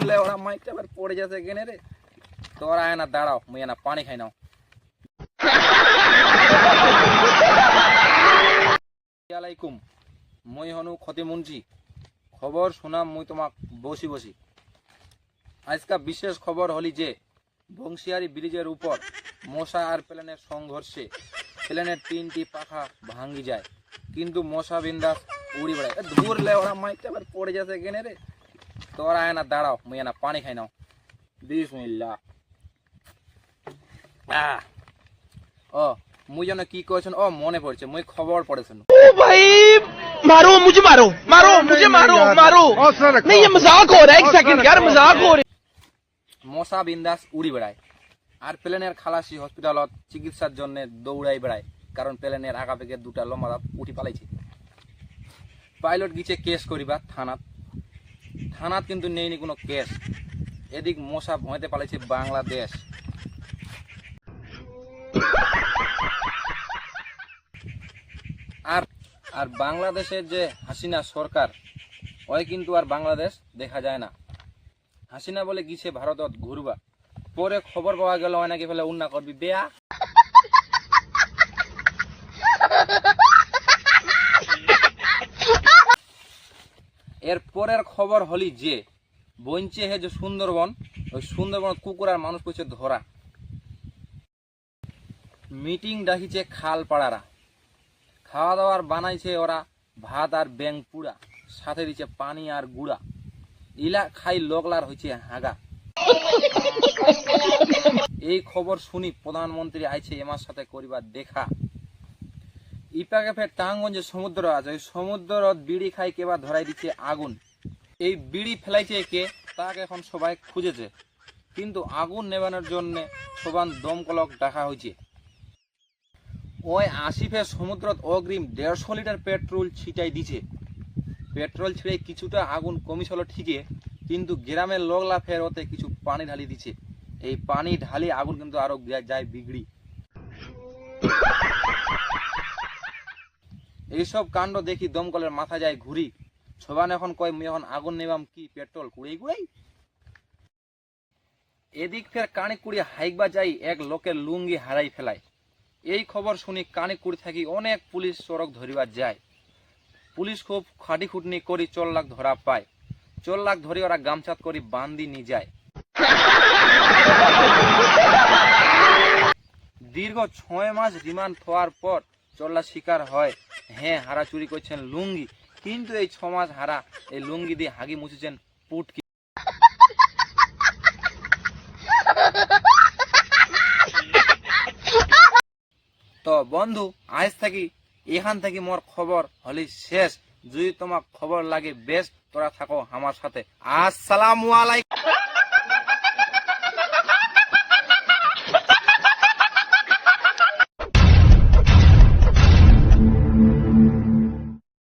ধরলে ওরা মাইকটা আবার পড়ে যাচ্ছে কেনে রে। তোরা আয় না দাঁড়াও, মুই না পানি খাই নাও। আলাইকুম, মুই হনু ক্ষতি মুন্সি। খবর শুনাম মুই তোমাক বসি বসি। আজকা বিশেষ খবর হলি যে বংশিয়ারি ব্রিজের উপর মশা আর প্লেনের সংঘর্ষে প্লেনের 3টি পাখা ভাঙ্গি যায়, কিন্তু মশা বিন্দাস উড়ি বেড়ায়। ধরলে ওরা মাইকটা আবার পড়ে যাচ্ছে কেনে রে। তোরা আয় না দাঁড়াও, মুই না পানি খাই নাও। বিসমিল্লাহ। ও মুই যেন কি কইছেন, ও মনে পড়ছে, মুই খবর পড়েছেন। ओ भाई मारो मुझे, मारो मारो मुझे, मारो मारो नहीं, ये मजाक हो रहा है। एक सेकंड यार, मजाक हो रहा है। মশা বিন্দাস উড়ি বেড়ায় আর প্লেনের খালাসি হসপিটালত চিকিৎসার জন্য দৌড়াই বেড়ায়, কারণ প্লেনের আগা থেকে 2টা লম্বা উঠি পালাইছে। পাইলট গিছে কেস করিবা থানাত কিন্তু নেইনি কোনো কেস। এদিক মশা ভয়তে পালাইছে বাংলাদেশ। আর আর বাংলাদেশের যে হাসিনা সরকার, ওই কিন্তু আর বাংলাদেশ দেখা যায় না। হাসিনা বলে গিছে ভারতত ঘুরবা, পরে খবর পাওয়া গেল ওই নাকি ফেলে উন্না করবি বেয়া। এর পরের খবর হলি যে বঞ্চে হে যে সুন্দরবন, ওই সুন্দরবন কুকুর আর মানুষ কইছে ধরা। মিটিং ডাকিছে খাল পাড়ারা, খাওয়া দাওয়ার বানাইছে ওরা ভাত আর ব্যাং পুড়া, সাথে দিচ্ছে পানি আর গুড়া। ইলা খাই লগলার হয়েছে হাগা। এই খবর শুনি প্রধানমন্ত্রী আইছে এমার সাথে করিবার দেখা। ইপাকে ফের টাঙ্গঞ্জে সমুদ্র আছে, ওই সমুদ্র বিড়ি খাই কেবা ধরাই দিচ্ছে আগুন। এই বিড়ি ফেলাইছে কে তাকে এখন সবাই খুঁজেছে, কিন্তু আগুন নেবানোর জন্য সবান দমকলক ডাকা হয়েছে। ওই আসিফের সমুদ্রত অগ্রিম 150 লিটার পেট্রোল ছিটাই দিছে। পেট্রোল ছিঁড়ে কিছুটা আগুন কমিছিল ঠিকই, কিন্তু গ্রামের লগলা ফের ওতে কিছু পানি ঢালি দিছে। এই পানি ঢালি আগুন কিন্তু আরো যায় বিগড়ি। এইসব কাণ্ড দেখি দমকলের মাথা যায় ঘুরি। সবান এখন কয় মুই এখন আগুন নেবাম কি পেট্রোল কুড়াই কুড়াই। এদিক ফের কানিকুড়ি হাইকবা যাই এক লোকের লুঙ্গি হারাই ফেলায়। এই খবর শুনি কানিকুড়ি থাকি অনেক পুলিশ চোরক ধরিবার যায়। পুলিশ খুব খাটি খুটনি করি 4 লাখ ধরা পায়। 4 লাখ ধরি ওরা গামছাত করি বান্দি নিয়ে যায়। দীর্ঘ 6 মাস রিমান্ড হওয়ার পর চল্লা শিকার হয় হ্যাঁ হারা চুরি করছেন লুঙ্গি, কিন্তু এই 6 মাস হারা এই লুঙ্গি দিয়ে হাগি মুছেছেন পুটকি। তো বন্ধু, আজ থাকি এখান থেকে মোর খবর হলি শেষ। যদি তোমার খবর লাগে বেশ, তোরা থাকো আমার সাথে। আসসালামু আলাইকুম।